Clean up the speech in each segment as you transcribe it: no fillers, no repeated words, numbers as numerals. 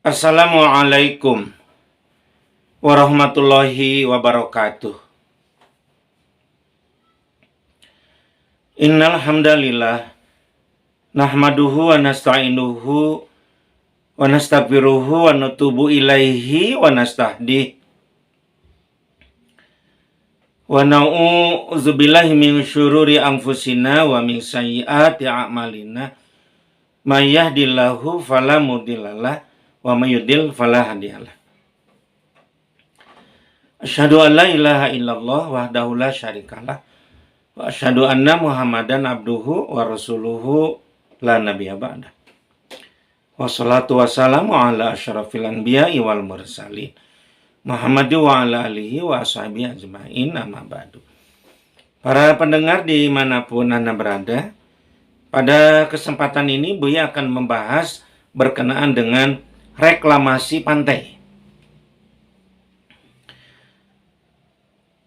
Assalamualaikum warahmatullahi wabarakatuh. Innal hamdalillah nahmaduhu wa nasta'inuhu wa nastaghfiruhu wa natubu ilaihi wa nastahdih wa na'udzubillahi min syururi anfusina wa min sayyiati a'malina may yahdihillahu fala mudhillalah wa may yudlil fala hadiyalah. Asyhadu an la ilaha illallah wahdahu la syarikalah wa asyhadu anna Muhammadan abduhu wa rasuluhu la nabiyya ba'da. Wassalatu wassalamu ala asyrafil anbiya'i wal mursalin Muhammad wa ala alihi wa ashabihi ajma'in, amma ba'du. Para pendengar dimanapun Anda berada, pada kesempatan ini Buya akan membahas berkenaan dengan reklamasi pantai.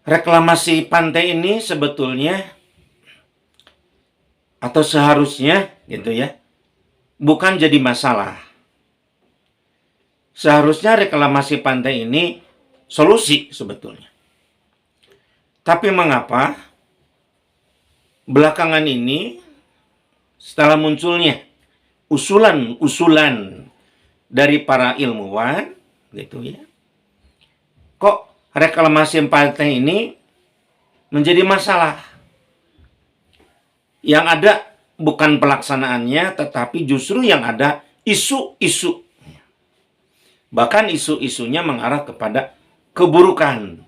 Reklamasi pantai ini sebetulnya atau seharusnya gitu ya, bukan jadi masalah. Seharusnya reklamasi pantai ini solusi sebetulnya. Tapi mengapa belakangan ini setelah munculnya usulan-usulan dari para ilmuwan gitu ya, kok reklamasi pantai ini menjadi masalah? Yang ada bukan pelaksanaannya, tetapi justru yang ada isu-isu. Bahkan isu-isunya mengarah kepada keburukan,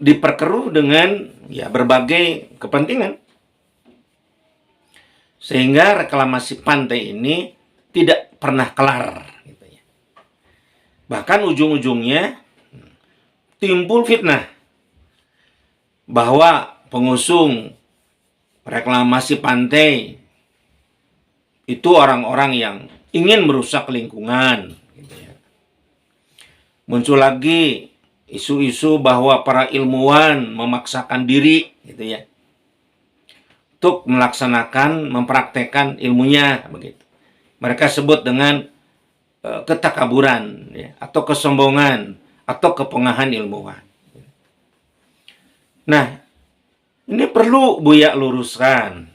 diperkeruh dengan ya berbagai kepentingan, sehingga reklamasi pantai ini tidak pernah kelar gitu ya. Bahkan ujung-ujungnya timbul fitnah bahwa pengusung reklamasi pantai itu orang-orang yang ingin merusak lingkungan gitu ya. Muncul lagi isu-isu bahwa para ilmuwan memaksakan diri gitu ya untuk melaksanakan, mempraktekkan ilmunya begitu. Mereka sebut dengan ketakaburan ya, atau kesombongan atau kepengahan ilmuwan. Nah, ini perlu Buya luruskan.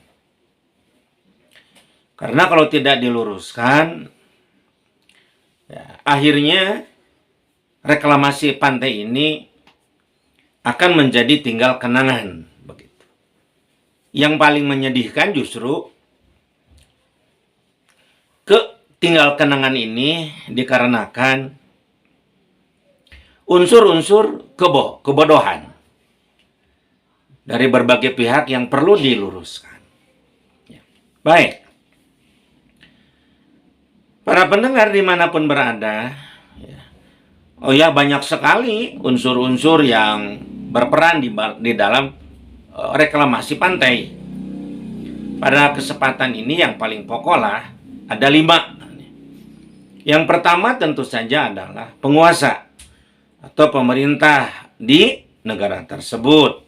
Karena kalau tidak diluruskan, ya, akhirnya reklamasi pantai ini akan menjadi tinggal kenangan begitu. Yang paling menyedihkan justru tinggal kenangan ini dikarenakan unsur-unsur kebodohan dari berbagai pihak yang perlu diluruskan. Ya. Baik, para pendengar dimanapun berada, ya. Oh ya, banyak sekali unsur-unsur yang berperan di dalam reklamasi pantai. Pada kesempatan ini yang paling pokok lah ada 5. Yang pertama tentu saja adalah penguasa atau pemerintah di negara tersebut.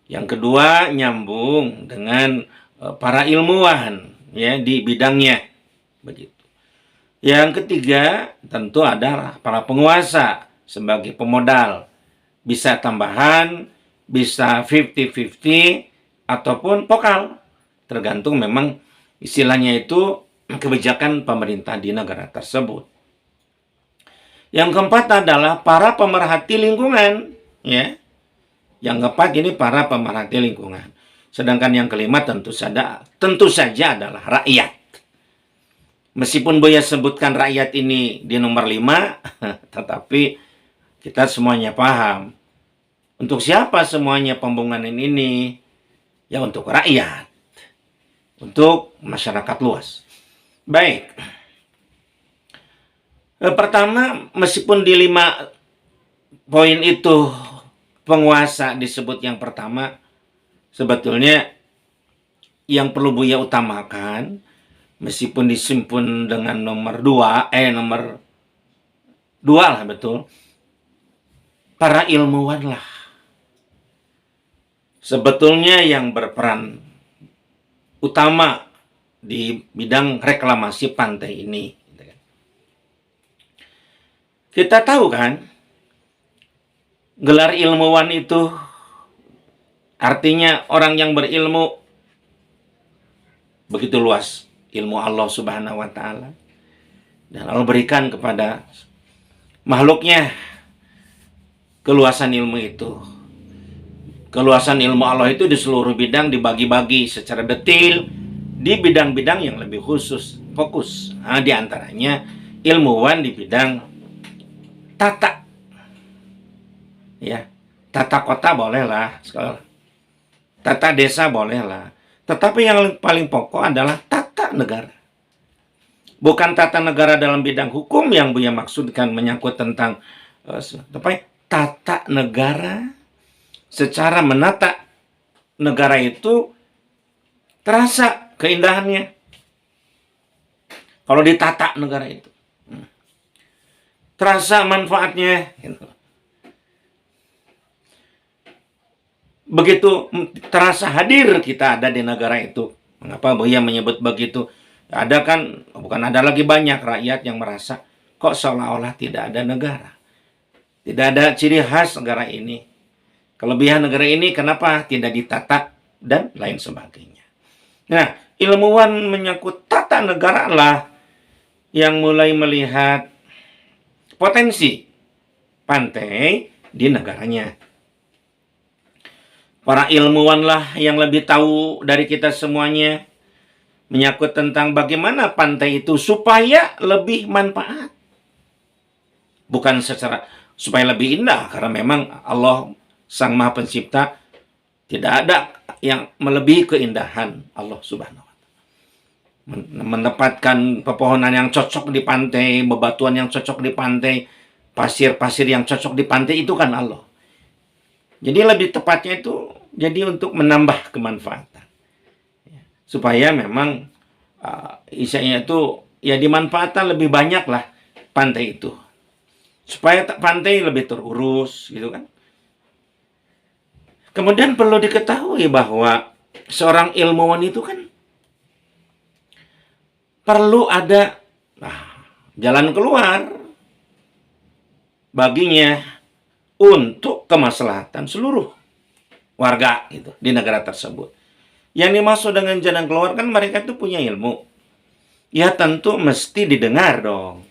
Yang kedua nyambung dengan para ilmuwan ya di bidangnya begitu. Yang ketiga tentu adalah para penguasa sebagai pemodal, bisa tambahan, bisa 50-50 ataupun pokal, tergantung memang istilahnya itu kebijakan pemerintah di negara tersebut. Yang keempat adalah para pemerhati lingkungan, ya. Yang keempat ini para pemerhati lingkungan. Sedangkan yang kelima tentu saja adalah rakyat. Meskipun Buya sebutkan rakyat ini di nomor 5, tetapi kita semuanya paham. Untuk siapa semuanya pembangunan ini? Ya untuk rakyat. Untuk masyarakat luas. Baik. Pertama, meskipun di 5 poin itu penguasa disebut yang pertama, sebetulnya yang perlu Buya utamakan, meskipun disimpun dengan nomor 2 lah betul, para ilmuwan lah sebetulnya yang berperan utama di bidang reklamasi pantai ini. Kita tahu kan, gelar ilmuwan itu artinya orang yang berilmu begitu luas ilmu Allah Subhanahu wa taala. Dan Allah berikan kepada makhluknya keluasan ilmu itu. Keluasan ilmu Allah itu di seluruh bidang dibagi-bagi secara detail di bidang-bidang yang lebih khusus, fokus. Nah, di antaranya ilmuwan di bidang tata. Ya, tata kota bolehlah, tata desa bolehlah. Tetapi yang paling pokok adalah tata negara. Bukan tata negara dalam bidang hukum yang Buya maksudkan menyangkut tentang tapi tata negara, secara menata negara itu terasa keindahannya kalau ditata negara itu. Terasa manfaatnya. Begitu terasa hadir kita ada di negara itu. Mengapa Buya menyebut begitu? Ada kan, bukan ada lagi banyak rakyat yang merasa kok seolah-olah tidak ada negara. Tidak ada ciri khas negara ini. Kelebihan negara ini kenapa tidak ditata dan lain sebagainya. Nah, ilmuwan menyangkut tata negara lah yang mulai melihat potensi pantai di negaranya. Para ilmuwan lah yang lebih tahu dari kita semuanya menyangkut tentang bagaimana pantai itu supaya lebih manfaat. Bukan secara supaya lebih indah, karena memang Allah Sang Maha Pencipta tidak ada yang melebihi keindahan Allah Subhanahu wa taala. Menempatkan pepohonan yang cocok di pantai, bebatuan yang cocok di pantai, pasir-pasir yang cocok di pantai itu kan Allah. Jadi lebih tepatnya itu jadi untuk menambah kemanfaatan. Supaya memang isinya itu ya dimanfaatkan lebih banyak lah pantai itu. Supaya pantai lebih terurus gitu kan. Kemudian perlu diketahui bahwa seorang ilmuwan itu kan perlu ada jalan keluar baginya untuk kemaslahatan seluruh warga gitu di negara tersebut. Yang dimaksud dengan jalan keluar kan mereka itu punya ilmu. Ya tentu mesti didengar dong.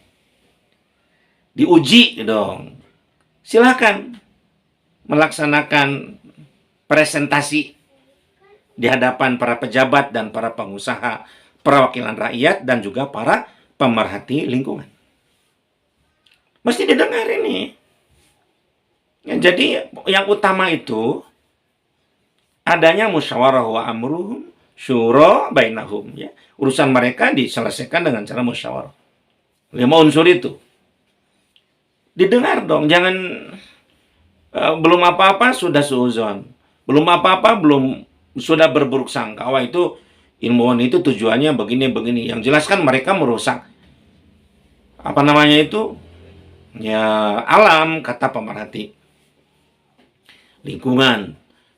Diuji dong. Silakan melaksanakan presentasi di hadapan para pejabat dan para pengusaha, perwakilan rakyat dan juga para pemerhati lingkungan. Mesti didengar ini. Ya, jadi yang utama itu adanya musyawarah wa amruhum syura bainahum, ya. Urusan mereka diselesaikan dengan cara musyawarah. 5 unsur itu. Didengar dong, jangan belum apa-apa sudah suuzon. Belum apa-apa belum sudah berburuk sangka. Wah, itu ilmuwan itu tujuannya begini-begini. Yang jelas kan mereka merusak apa namanya itu? Ya, alam, kata pemerhati lingkungan.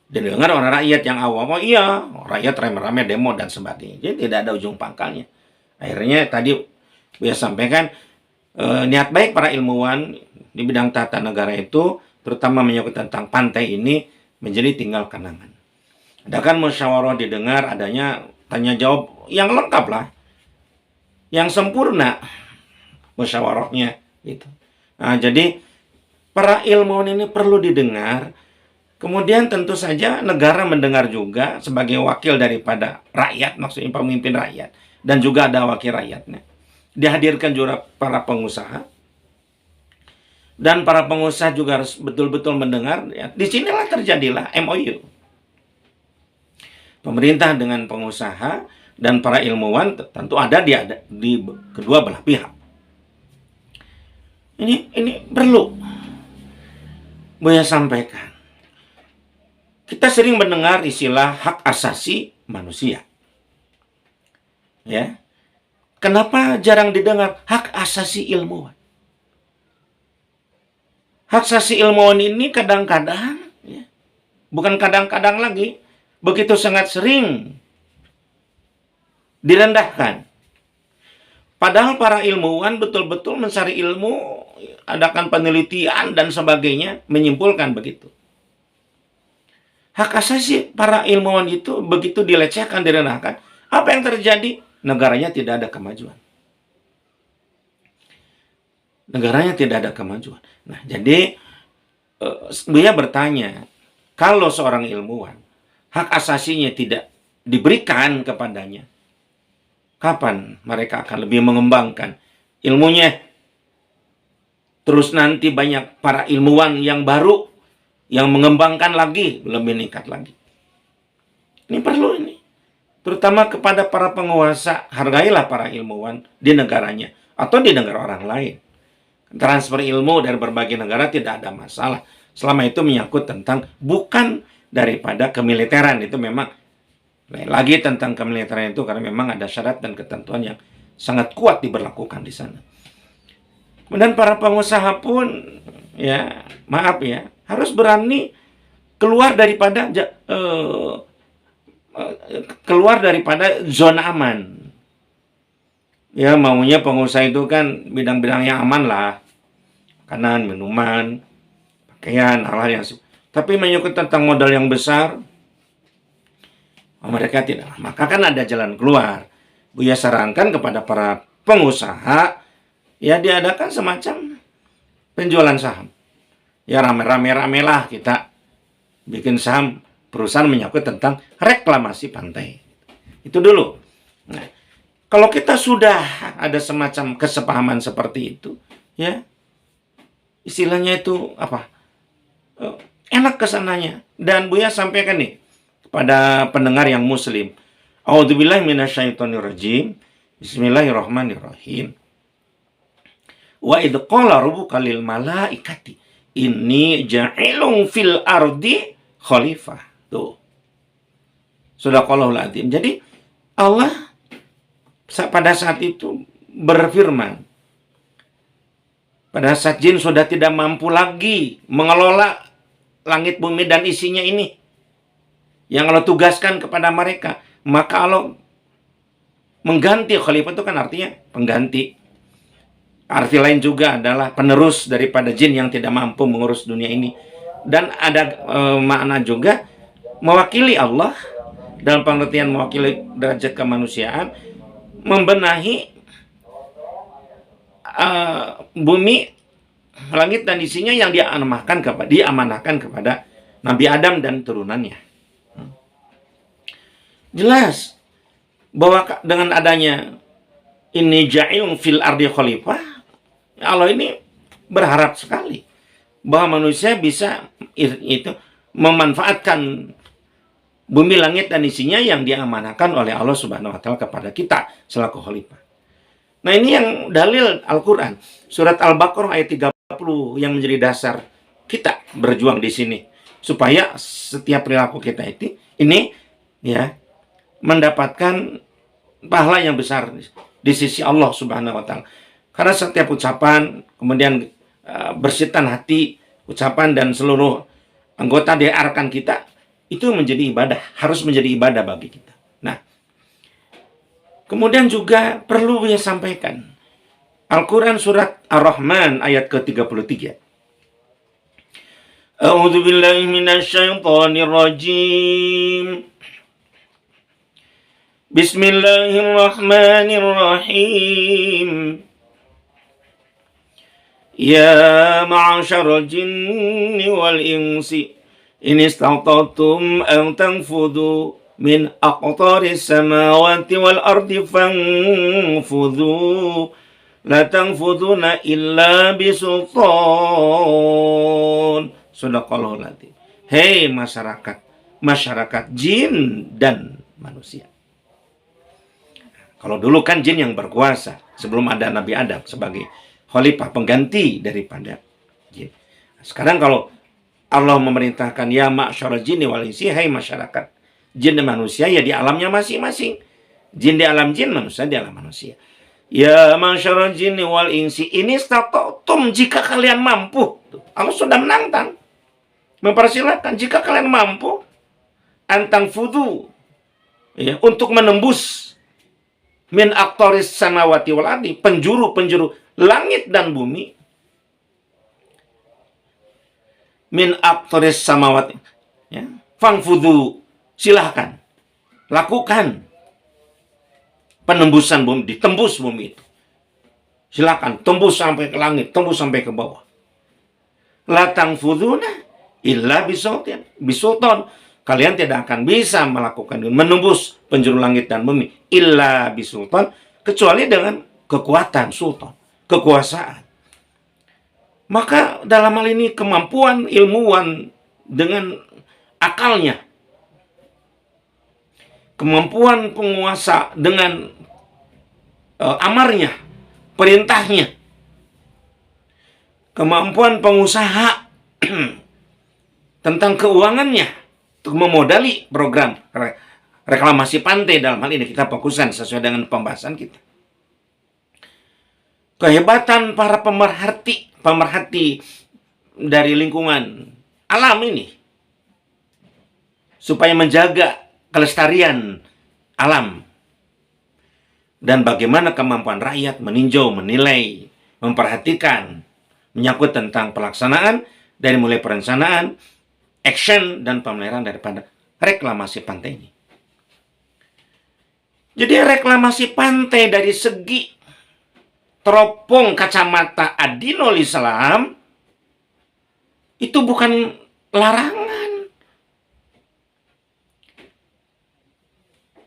Didengar orang rakyat yang awam, oh iya, rakyat rame-rame demo dan sebagainya. Jadi tidak ada ujung pangkalnya. Akhirnya tadi Buya sampaikan niat baik para ilmuwan di bidang tata negara itu, terutama menyangkut tentang pantai ini, menjadi tinggal kenangan. Adakan musyawarah didengar, adanya tanya jawab yang lengkap lah, yang sempurna musyawarahnya gitu. Nah, jadi para ilmuwan ini perlu didengar. Kemudian tentu saja negara mendengar juga sebagai wakil daripada rakyat, maksudnya pemimpin rakyat. Dan juga ada wakil rakyatnya. Dihadirkan juga para pengusaha. Dan para pengusaha juga harus betul-betul mendengar. Ya. Disinilah terjadilah MOU. Pemerintah dengan pengusaha dan para ilmuwan tentu ada di kedua belah pihak. Ini perlu Buya sampaikan. Kita sering mendengar istilah hak asasi manusia. Ya. Kenapa jarang didengar hak asasi ilmuwan? Hak asasi ilmuwan ini kadang-kadang, ya, bukan kadang-kadang lagi, begitu sangat sering direndahkan. Padahal para ilmuwan betul-betul mencari ilmu adakan penelitian dan sebagainya, menyimpulkan begitu. Hak asasi para ilmuwan itu begitu dilecehkan, direndahkan. Apa yang terjadi? Negaranya tidak ada kemajuan. Negaranya tidak ada kemajuan. Nah, jadi Buya bertanya, kalau seorang ilmuwan hak asasinya tidak diberikan kepadanya, kapan mereka akan lebih mengembangkan ilmunya? Terus nanti banyak para ilmuwan yang baru yang mengembangkan lagi, lebih meningkat lagi. Ini perlu ini. Terutama kepada para penguasa, hargailah para ilmuwan di negaranya atau di negara orang lain. Transfer ilmu dari berbagai negara tidak ada masalah. Selama itu menyangkut tentang bukan daripada kemiliteran, itu memang lagi tentang kemiliteran itu karena memang ada syarat dan ketentuan yang sangat kuat diberlakukan di sana. Kemudian para pengusaha pun, ya maaf ya, harus berani keluar daripada zona aman. Ya, maunya pengusaha itu kan bidang-bidang yang aman lah, makanan, minuman, pakaian, hal-hal yang. Tapi menyangkut tentang modal yang besar, mereka tidak. Maka kan ada jalan keluar. Buya sarankan kepada para pengusaha, ya diadakan semacam penjualan saham. Ya rame-rame lah kita bikin saham perusahaan menyangkut tentang reklamasi pantai. Itu dulu. Nah, kalau kita sudah ada semacam kesepahaman seperti itu, ya istilahnya itu apa? Enak kesananya. Dan Buya sampaikan nih kepada pendengar yang muslim. A'udzubillahi minasyaitonirrajim. Bismillahirrahmanirrahim. Wa idh qala rabbuka lil malaikati inni ja'ilun fil ardi khalifah. Tuh. Sadaqallahul adzim. Jadi Allah pada saat itu berfirman, pada saat jin sudah tidak mampu lagi mengelola langit bumi dan isinya ini, yang Allah tugaskan kepada mereka, maka Allah mengganti. Khalifah itu kan artinya pengganti. Arti lain juga adalah penerus daripada jin yang tidak mampu mengurus dunia ini. Dan ada makna juga mewakili Allah dalam pengertian mewakili derajat kemanusiaan, membenahi bumi, langit dan isinya yang diamanahkan kepada Nabi Adam dan turunannya. Jelas bahwa dengan adanya ini ja'ilun fil ardi khalifah, Allah ini berharap sekali bahwa manusia bisa itu memanfaatkan bumi, langit dan isinya yang diamanahkan oleh Allah Subhanahu wa taala kepada kita selaku khalifah. Nah, ini yang dalil Al-Qur'an, surat Al-Baqarah ayat 30 yang menjadi dasar kita berjuang di sini supaya setiap perilaku kita ini ya mendapatkan pahala yang besar di sisi Allah Subhanahu wa taala. Karena setiap ucapan, kemudian bersitan hati, ucapan dan seluruh anggota dari arkan kita itu menjadi ibadah, harus menjadi ibadah bagi kita. Nah, kemudian juga perlu saya sampaikan Al-Quran surat Ar-Rahman ayat ke-33. A'udzu billahi minasyaitonir rajim. Bismillahirrahmanirrahim. Ya ma'asyaral jinni wal insi in istata'tum an tanfudhu min aqtaris samawati wal ardi fanfudhu la tanfuduna illa bisultan. Sadaqallahul adzim. Hei masyarakat jin dan manusia. Kalau dulu kan jin yang berkuasa sebelum ada Nabi Adam sebagai khalifah pengganti daripada jin. Sekarang kalau Allah memerintahkan ya ma'syarul jinni wal insi, hai masyarakat jin dan manusia, ya di alamnya masing-masing. Jin di alam jin, manusia di alam manusia. Ya ma'syarul jinni wal insi ini stata'tum, jika kalian mampu. Allah sudah menantang, mempersilahkan jika kalian mampu antang fudu, ya, untuk menembus min aqtaris samawati wal ardi, penjuru-penjuru langit dan bumi, min aqtaris samawati. Ya, fangfudhu, silahkan lakukan penembusan bumi, ditembus bumi itu. Silakan tembus sampai ke langit, tembus sampai ke bawah. La tangfuduna illa bisultan. Kalian tidak akan bisa melakukan menembus penjuru langit dan bumi illa bisultan, kecuali dengan kekuatan sultan, kekuasaan. Maka dalam hal ini kemampuan ilmuwan dengan akalnya, kemampuan penguasa dengan amarnya, perintahnya, kemampuan pengusaha tentang keuangannya untuk memodali program reklamasi pantai. Dalam hal ini kita fokuskan sesuai dengan pembahasan kita. Kehebatan para pemerhati dari lingkungan alam ini supaya menjaga kelestarian alam, dan bagaimana kemampuan rakyat meninjau, menilai, memperhatikan menyangkut tentang pelaksanaan dari mulai perencanaan, action, dan pemeliharaan daripada reklamasi pantai ini. Jadi reklamasi pantai dari segi teropong kacamata Adinul Islam itu bukan larangan,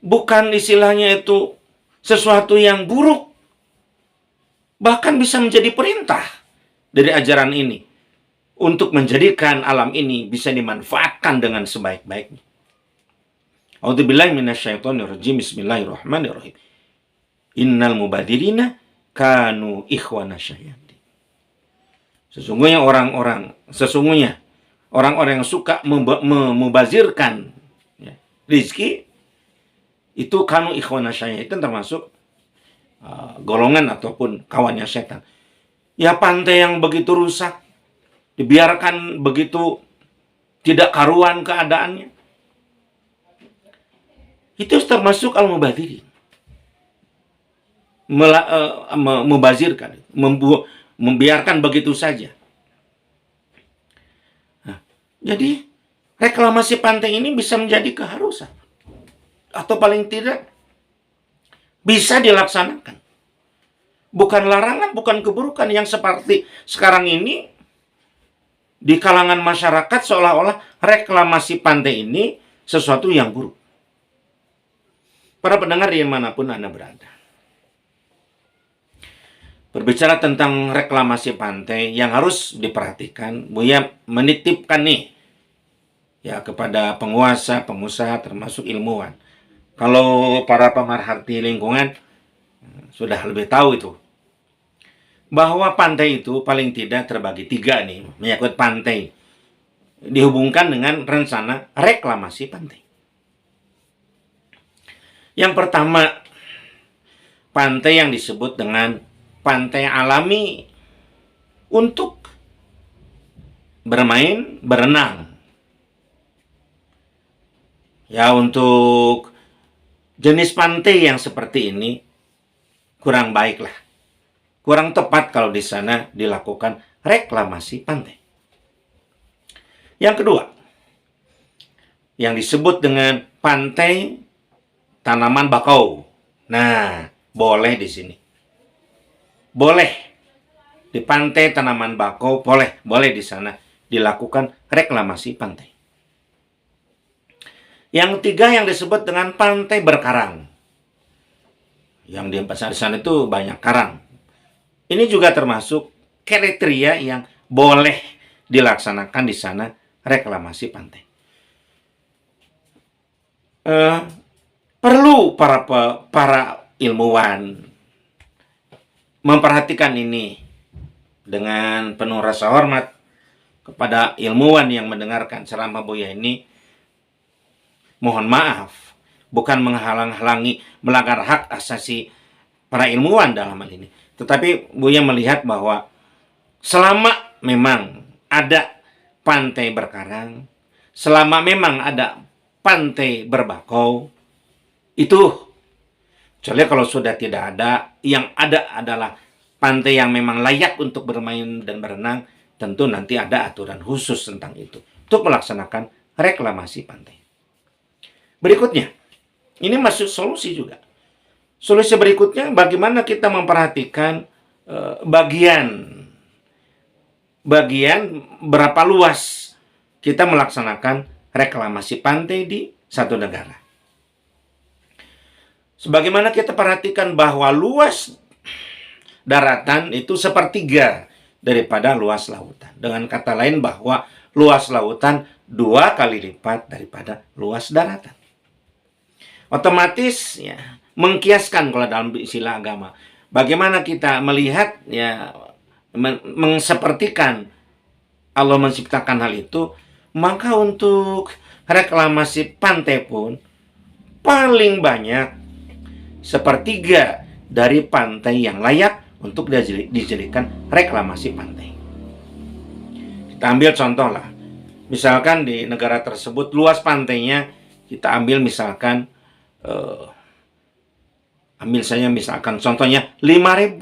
bukan istilahnya itu sesuatu yang buruk, bahkan bisa menjadi perintah dari ajaran ini untuk menjadikan alam ini bisa dimanfaatkan dengan sebaik-baiknya. A'udzubillahi minasyaitonirrajim. Bismillahirrahmanirrahim. Innal mubadirina kanu ikhwana syayatin. Sesungguhnya orang-orang yang suka membazirkan rizki itu kanu ikhwana syayatin, termasuk golongan ataupun kawannya setan. Ya, pantai yang begitu rusak, dibiarkan begitu tidak karuan keadaannya, itu termasuk al-mubadirin. Membazirkan, membiarkan begitu saja. Nah, jadi reklamasi pantai ini bisa menjadi keharusan, atau paling tidak bisa dilaksanakan. Bukan larangan, bukan keburukan yang seperti sekarang ini di kalangan masyarakat seolah-olah reklamasi pantai ini sesuatu yang buruk. Para pendengar dimanapun Anda berada, berbicara tentang reklamasi pantai yang harus diperhatikan, Buya menitipkan nih ya kepada penguasa, pengusaha, termasuk ilmuwan. Kalau para pemerhati lingkungan sudah lebih tahu itu, bahwa pantai itu paling tidak terbagi 3 nih, menyangkut pantai, dihubungkan dengan rencana reklamasi pantai. Yang pertama, pantai yang disebut dengan pantai alami untuk bermain, berenang. Ya, untuk jenis pantai yang seperti ini kurang baik lah. Kurang tepat kalau di sana dilakukan reklamasi pantai. Yang kedua, yang disebut dengan pantai tanaman bakau. Nah, boleh di sini. Boleh di pantai tanaman bakau, boleh di sana dilakukan reklamasi pantai. Yang ketiga yang disebut dengan pantai berkarang. Yang di sana itu banyak karang. Ini juga termasuk kriteria yang boleh dilaksanakan di sana reklamasi pantai. Perlu para ilmuwan memperhatikan ini dengan penuh rasa hormat kepada ilmuwan yang mendengarkan ceramah Buya ini. Mohon maaf, bukan menghalang-halangi melanggar hak asasi para ilmuwan dalam hal ini. Tetapi Buya melihat bahwa selama memang ada pantai berkarang, selama memang ada pantai berbakau, itu kecuali kalau sudah tidak ada, yang ada adalah pantai yang memang layak untuk bermain dan berenang, tentu nanti ada aturan khusus tentang itu untuk melaksanakan reklamasi pantai. Berikutnya, ini masuk solusi juga. Solusi berikutnya, bagaimana kita memperhatikan bagian berapa luas kita melaksanakan reklamasi pantai di satu negara. Sebagaimana kita perhatikan bahwa luas daratan itu sepertiga daripada luas lautan. Dengan kata lain bahwa luas lautan 2 kali lipat daripada luas daratan. Otomatis ya, mengkiaskan kalau dalam istilah agama. Bagaimana kita melihat ya, mensepertikan Allah menciptakan hal itu, maka untuk reklamasi pantai pun paling banyak sepertiga dari pantai yang layak untuk dijadikan reklamasi pantai. Kita ambil contoh lah, misalkan di negara tersebut luas pantainya kita ambil misalkan misalkan contohnya 5.000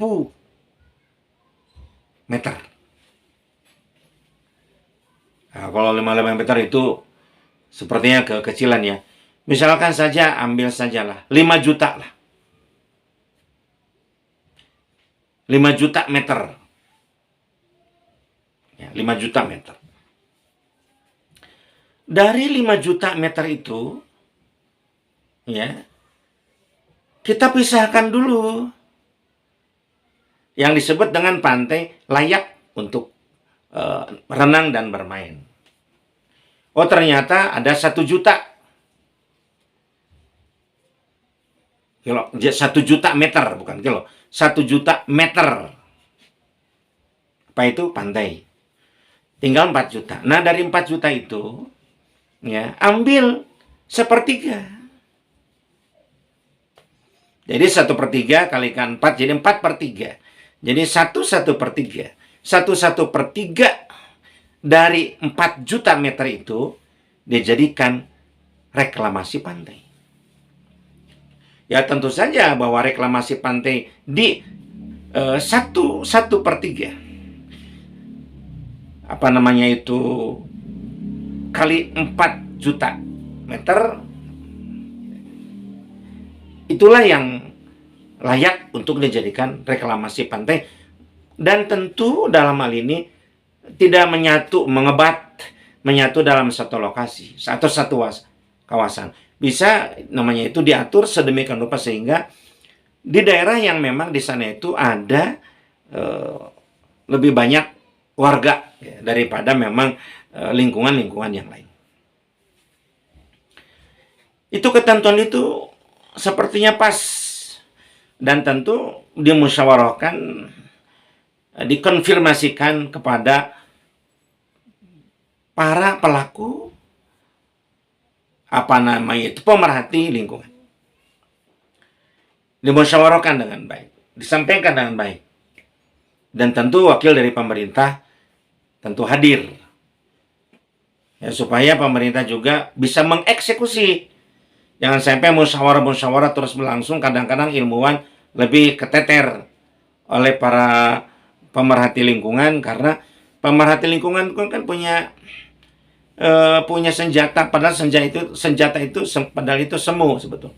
meter. Nah, kalau 5.000 meter itu sepertinya kekecilan ya. Misalkan saja ambil sajalah 5 juta lah. 5 juta meter. Ya, 5 juta meter. Dari 5 juta meter itu, ya, kita pisahkan dulu yang disebut dengan pantai layak untuk renang dan bermain. Oh, ternyata ada 1 juta. 1 juta meter, bukan kilo. 1 juta meter. Apa itu? Pantai. Tinggal 4 juta. Nah, dari 4 juta itu, ya, ambil sepertiga. Jadi 1/3 kalikan 4, jadi 4/3. Jadi 1/3. 1/3 dari 4 juta meter itu dijadikan reklamasi pantai. Ya, tentu saja bahwa reklamasi pantai di 1/3 kali 4 juta meter, itulah yang layak untuk dijadikan reklamasi pantai. Dan tentu dalam hal ini tidak menyatu dalam satu lokasi atau satu kawasan. Bisa namanya itu diatur sedemikian rupa sehingga di daerah yang memang di sana itu ada lebih banyak warga ya, daripada memang lingkungan-lingkungan yang lain. Itu ketentuan itu sepertinya pas dan tentu dimusyawarahkan, dikonfirmasikan kepada para pelaku pemerhati lingkungan. Dimusyawarahkan dengan baik, disampaikan dengan baik. Dan tentu wakil dari pemerintah tentu hadir. Ya, supaya pemerintah juga bisa mengeksekusi. Jangan sampai musyawarah-musyawarah terus berlangsung, kadang-kadang ilmuwan lebih keteter oleh para pemerhati lingkungan, karena pemerhati lingkungan kan punya senjata, padahal senjata itu padahal itu semu sebetulnya.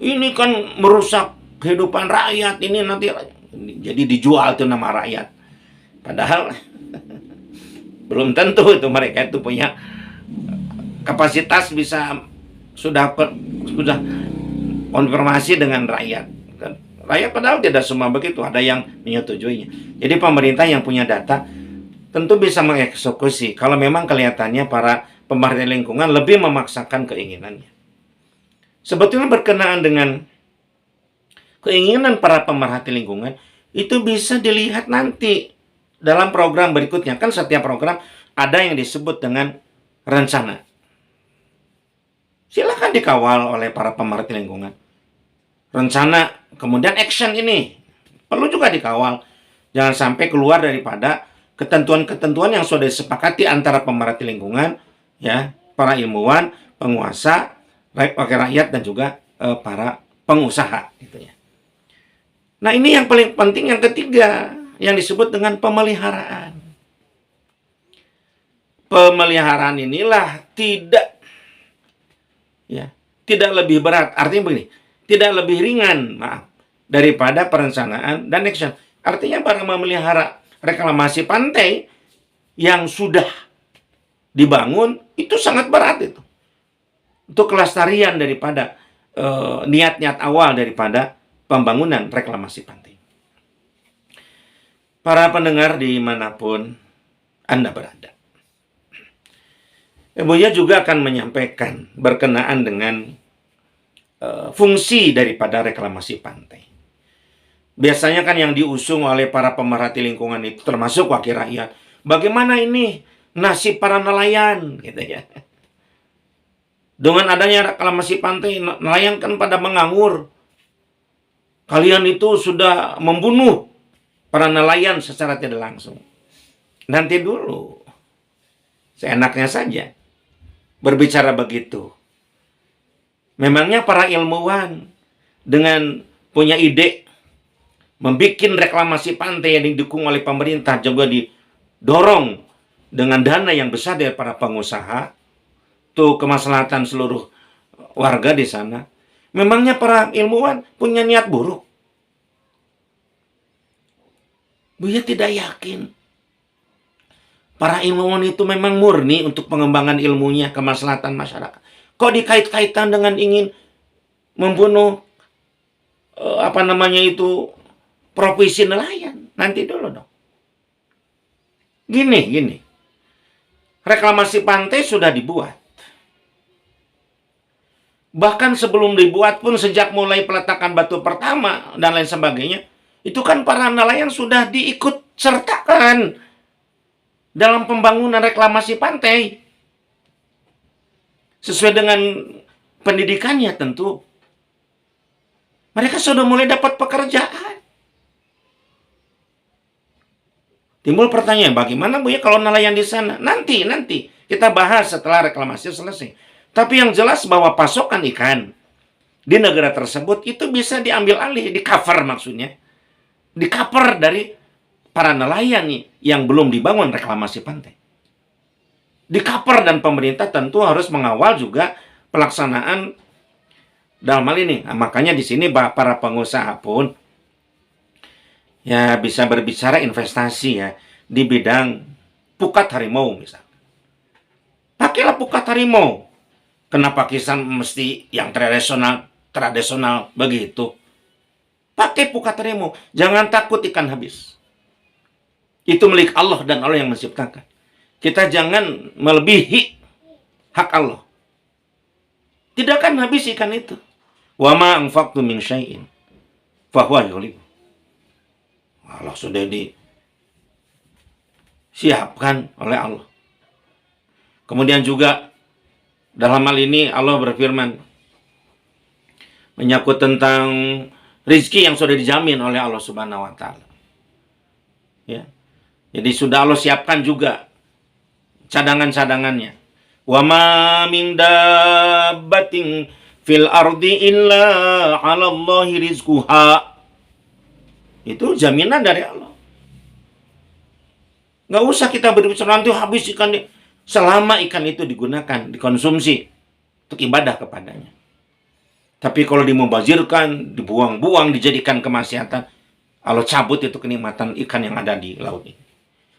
Ini kan merusak kehidupan rakyat, ini nanti jadi dijual tuh nama rakyat. Padahal belum tentu itu mereka itu punya kapasitas bisa sudah konfirmasi dengan rakyat. Rakyat padahal tidak semua begitu, ada yang menyetujuinya. Jadi pemerintah yang punya data tentu bisa mengeksekusi kalau memang kelihatannya para pemerhati lingkungan lebih memaksakan keinginannya. Sebetulnya berkenaan dengan keinginan para pemerhati lingkungan itu bisa dilihat nanti dalam program berikutnya. Kan setiap program ada yang disebut dengan rencana. Silakan dikawal oleh para pemerhati lingkungan. Rencana, kemudian action ini perlu juga dikawal. Jangan sampai keluar daripada ketentuan-ketentuan yang sudah disepakati antara pemerhati lingkungan, ya, para ilmuwan, penguasa, wakil rakyat, dan juga para pengusaha, gitu ya. Nah, ini yang paling penting, yang ketiga, yang disebut dengan pemeliharaan. pemeliharaan inilah tidak lebih berat. Artinya begini, tidak lebih ringan, daripada perencanaan dan action. Artinya para memelihara reklamasi pantai yang sudah dibangun itu sangat berat itu. Untuk kelestarian daripada niat-niat awal daripada pembangunan reklamasi pantai. Para pendengar dimanapun Anda berada, Buya juga akan menyampaikan berkenaan dengan fungsi daripada reklamasi pantai. Biasanya kan yang diusung oleh para pemerhati lingkungan itu termasuk wakil rakyat. Bagaimana ini nasib para nelayan, gitu ya. Dengan adanya reklamasi pantai, nelayan kan pada menganggur. Kalian itu sudah membunuh para nelayan secara tidak langsung. Nanti dulu, seenaknya saja berbicara begitu. Memangnya para ilmuwan dengan punya ide membuat reklamasi pantai yang didukung oleh pemerintah juga didorong dengan dana yang besar dari para pengusaha tuh kemaslahatan seluruh warga di sana. Memangnya para ilmuwan punya niat buruk? Buya tidak yakin. Para ilmuwan itu memang murni untuk pengembangan ilmunya, kemaslahatan masyarakat. Kok dikait-kaitan dengan ingin membunuh profesi nelayan? Nanti dulu dong. Gini. Reklamasi pantai sudah dibuat. Bahkan sebelum dibuat pun, sejak mulai peletakan batu pertama dan lain sebagainya, itu kan para nelayan sudah diikut sertakan dalam pembangunan reklamasi pantai. Sesuai dengan pendidikannya tentu. Mereka sudah mulai dapat pekerjaan. Timbul pertanyaan, bagaimana Buya kalau nelayan di sana? Nanti kita bahas setelah reklamasi selesai. Tapi yang jelas bahwa pasokan ikan di negara tersebut itu bisa diambil alih, di cover maksudnya. Di cover dari para nelayan nih yang belum dibangun reklamasi pantai. Di cover, dan pemerintah tentu harus mengawal juga pelaksanaan dalam hal ini. Nah, makanya di sini para pengusaha pun ya bisa berbicara investasi ya di bidang pukat harimau misalnya. Pakailah pukat harimau. Kenapa kisan mesti yang tradisional begitu? Pakai pukat harimau. Jangan takut ikan habis. Itu milik Allah dan Allah yang menciptakan. Kita jangan melebihi hak Allah. Tidak akan habis ikan itu. Wa ma anfaqtum min syai'in fahuwa yukhlifu. Allah sudah disiapkan oleh Allah. Kemudian juga dalam hal ini Allah berfirman menyangkut tentang rizki yang sudah dijamin oleh Allah Subhanahu wa taala. Ya. Jadi sudah Allah siapkan juga cadangan-cadangannya. Wa ma min dabbatin fil ardi illa 'ala Allahi rizquha. Itu jaminan dari Allah. Nggak usah kita berbicara nanti habis ikan selama ikan itu digunakan, dikonsumsi untuk ibadah kepadanya. Tapi kalau dimubazirkan, dibuang-buang, dijadikan kemaksiatan, Allah cabut itu kenikmatan ikan yang ada di laut ini.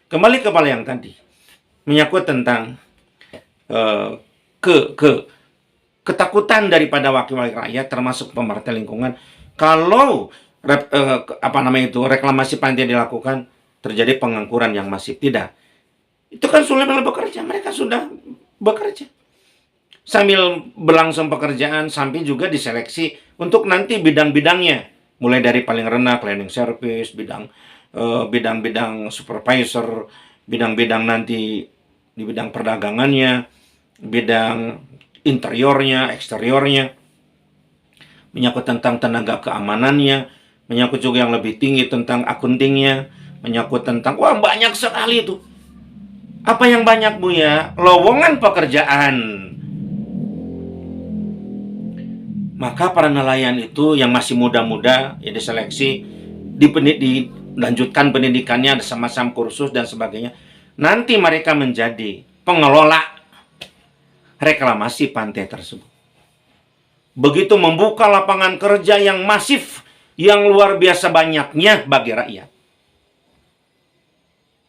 Kembali kepada yang tadi, menyangkut tentang ketakutan daripada wakil-wakil rakyat termasuk pemerintah lingkungan kalau reklamasi pantai dilakukan terjadi pengangguran yang masif. Tidak. Itu kan sulit bekerja. Mereka sudah bekerja. Sambil berlangsung pekerjaan, sampai juga diseleksi untuk nanti bidang-bidangnya. Mulai dari paling rendah, cleaning service, bidang-bidang supervisor, bidang-bidang nanti di bidang perdagangannya, bidang interiornya, eksteriornya, menyangkut tentang tenaga keamanannya, menyangkut juga yang lebih tinggi tentang akuntingnya, menyangkut tentang, wah banyak sekali itu. Apa yang banyak Buya? Lowongan pekerjaan. Maka para nelayan itu yang masih muda-muda ya diseleksi, dilanjutkan pendidikannya, ada semacam kursus dan sebagainya. Nanti mereka menjadi pengelola reklamasi pantai tersebut. Begitu membuka lapangan kerja yang masif, yang luar biasa banyaknya bagi rakyat.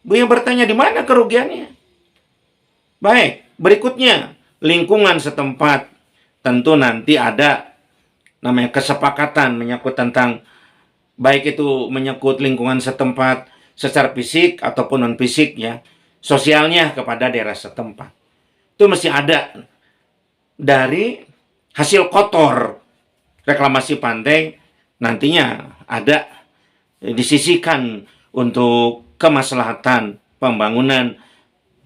Buya bertanya, di mana kerugiannya? Baik, berikutnya lingkungan setempat. Tentu nanti ada namanya kesepakatan menyangkut tentang baik itu menyangkut lingkungan setempat secara fisik ataupun non fisik ya, sosialnya kepada daerah setempat. Itu mesti ada dari hasil kotor reklamasi pantai, nantinya ada disisihkan untuk kemaslahatan pembangunan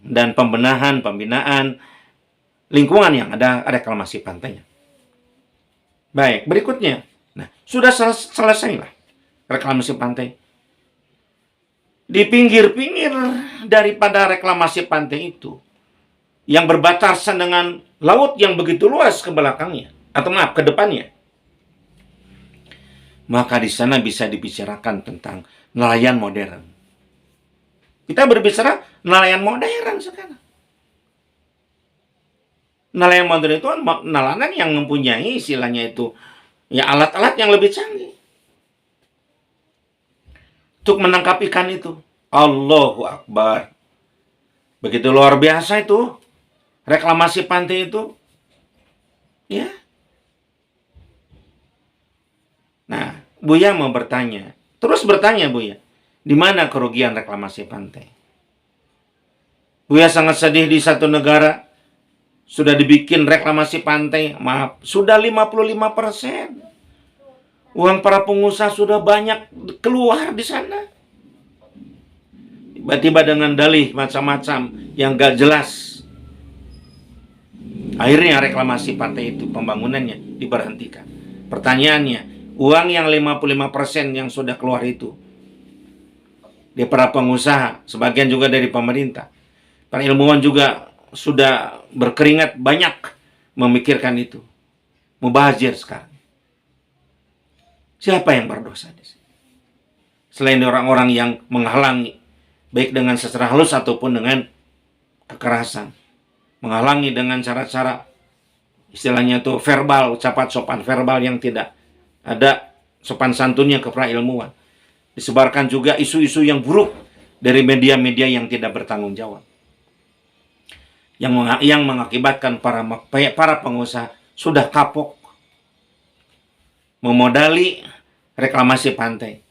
dan pembenahan, pembinaan lingkungan yang ada reklamasi pantainya. Baik, berikutnya. Nah, sudah selesailah reklamasi pantai. Di pinggir-pinggir daripada reklamasi pantai itu, yang berbatasan dengan laut yang begitu luas ke belakangnya, atau maaf, ke depannya, maka di sana bisa dibicarakan tentang nelayan modern. Kita berbicara nelayan modern sekarang. Nelayan modern itu nelayan yang mempunyai istilahnya itu ya alat-alat yang lebih canggih untuk menangkap ikan itu. Allahu Akbar. Begitu luar biasa itu reklamasi pantai itu. Ya. Nah, Buya mau bertanya. Terus bertanya Buya, di mana kerugian reklamasi pantai? Buya sangat sedih di satu negara sudah dibikin reklamasi pantai, maaf, sudah 55%. Uang para pengusaha sudah banyak keluar di sana. Tiba-tiba dengan dalih macam-macam yang gak jelas. Akhirnya reklamasi pantai itu pembangunannya diberhentikan. Pertanyaannya, uang yang 55% yang sudah keluar itu dari para pengusaha, sebagian juga dari pemerintah. Para ilmuwan juga sudah berkeringat banyak memikirkan itu. Mubazir sekarang. Siapa yang berdosa di sini? Selain orang-orang yang menghalangi, baik dengan secara halus ataupun dengan kekerasan. Menghalangi dengan cara-cara istilahnya itu verbal, ucapan sopan verbal yang tidak ada sopan santunnya kepada ilmuwan. Disebarkan juga isu-isu yang buruk dari media-media yang tidak bertanggung jawab. Yang mengakibatkan para pengusaha sudah kapok memodali reklamasi pantai.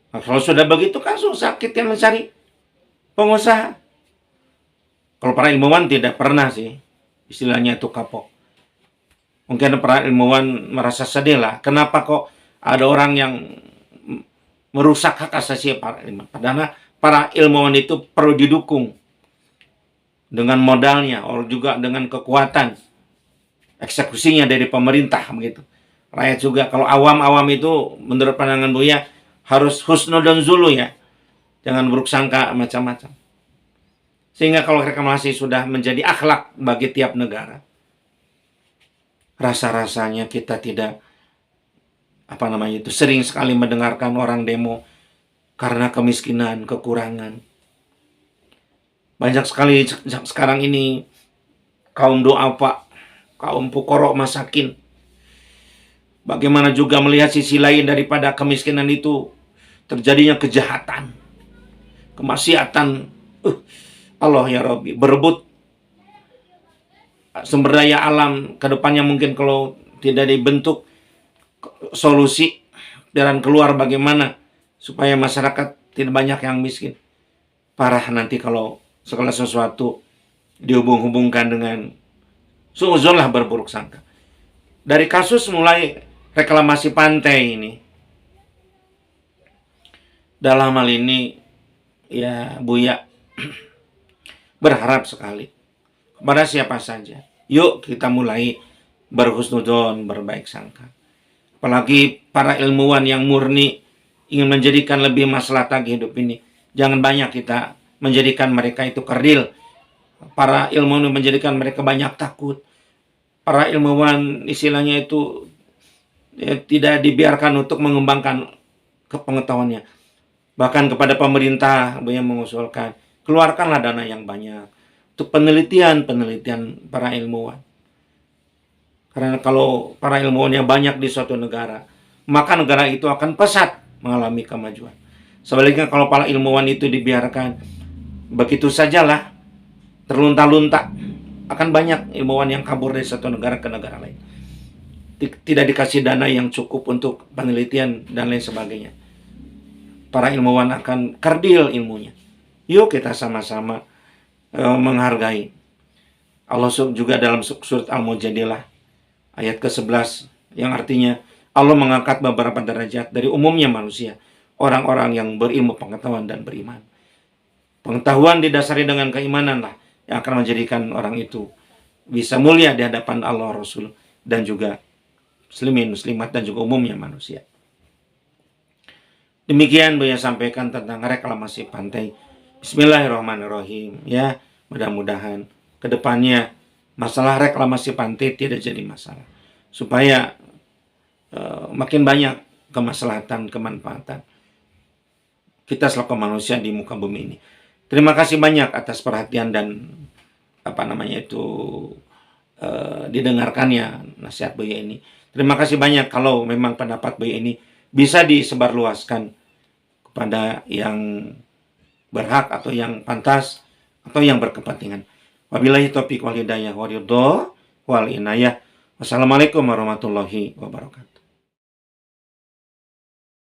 Nah, kalau sudah begitu kan sakit yang mencari pengusaha. Kalau para ilmuwan tidak pernah sih istilahnya itu kapok. Mungkin para ilmuwan merasa sedih lah. Kenapa kok ada orang yang merusak hak asasi para ilmuwan? Padahal para ilmuwan itu perlu didukung dengan modalnya, atau juga dengan kekuatan eksekusinya dari pemerintah begitu. Rakyat juga, kalau awam-awam itu menurut pandangan Buya harus husnudon zulu ya, jangan buruk sangka macam-macam. Sehingga kalau reklamasi sudah menjadi akhlak bagi tiap negara, rasa-rasanya kita tidak sering sekali mendengarkan orang demo karena kemiskinan, kekurangan. Banyak sekali sekarang ini kaum du'afa, kaum fuqara masakin. Bagaimana juga melihat sisi lain daripada kemiskinan itu, terjadinya kejahatan, kemaksiatan. Allah ya Rabbi, berebut sumber daya alam ke depannya, mungkin kalau tidak dibentuk solusi dan keluar bagaimana supaya masyarakat tidak banyak yang miskin. Parah nanti kalau segala sesuatu dihubung-hubungkan dengan suuzon lah, berburuk sangka. Dari kasus mulai reklamasi pantai ini, dalam hal ini ya Buya berharap sekali kepada siapa saja, yuk kita mulai berhusnuzon, berbaik sangka. Apalagi para ilmuwan yang murni ingin menjadikan lebih maslahat lagi hidup ini, jangan banyak kita menjadikan mereka itu kerdil. Para ilmuwan menjadikan mereka banyak takut. Para ilmuwan istilahnya itu tidak dibiarkan untuk mengembangkan pengetahuannya. Bahkan kepada pemerintah yang mengusulkan, keluarkanlah dana yang banyak untuk penelitian para ilmuwan. Karena kalau para ilmuwannya banyak di suatu negara, maka negara itu akan pesat mengalami kemajuan. Sebaliknya kalau para ilmuwan itu dibiarkan begitu sajalah, terlunta-lunta, akan banyak ilmuwan yang kabur dari satu negara ke negara lain. Tidak dikasih dana yang cukup untuk penelitian dan lain sebagainya. Para ilmuwan akan kerdil ilmunya. Yuk kita sama-sama menghargai. Allah juga dalam surat Al-Mujadilah ayat ke-11 yang artinya Allah mengangkat beberapa derajat dari umumnya manusia, orang-orang yang berilmu pengetahuan dan beriman. Pengetahuan didasari dengan keimanan lah yang akan menjadikan orang itu bisa mulia di hadapan Allah, Rasul, dan juga muslimin, muslimat, dan juga umumnya manusia. Demikian Buya sampaikan tentang reklamasi pantai. Bismillahirrahmanirrahim. Ya, mudah-mudahan kedepannya masalah reklamasi pantai tidak jadi masalah. Supaya makin banyak kemaslahatan, kemanfaatan kita selaku manusia di muka bumi ini. Terima kasih banyak atas perhatian dan didengarkannya nasihat Buya ini. Terima kasih banyak kalau memang pendapat Buya ini bisa disebarluaskan kepada yang berhak atau yang pantas atau yang berkepentingan. Wabillahi taufiq wal hidayah wal ridha wal inayah. Wassalamualaikum warahmatullahi wabarakatuh.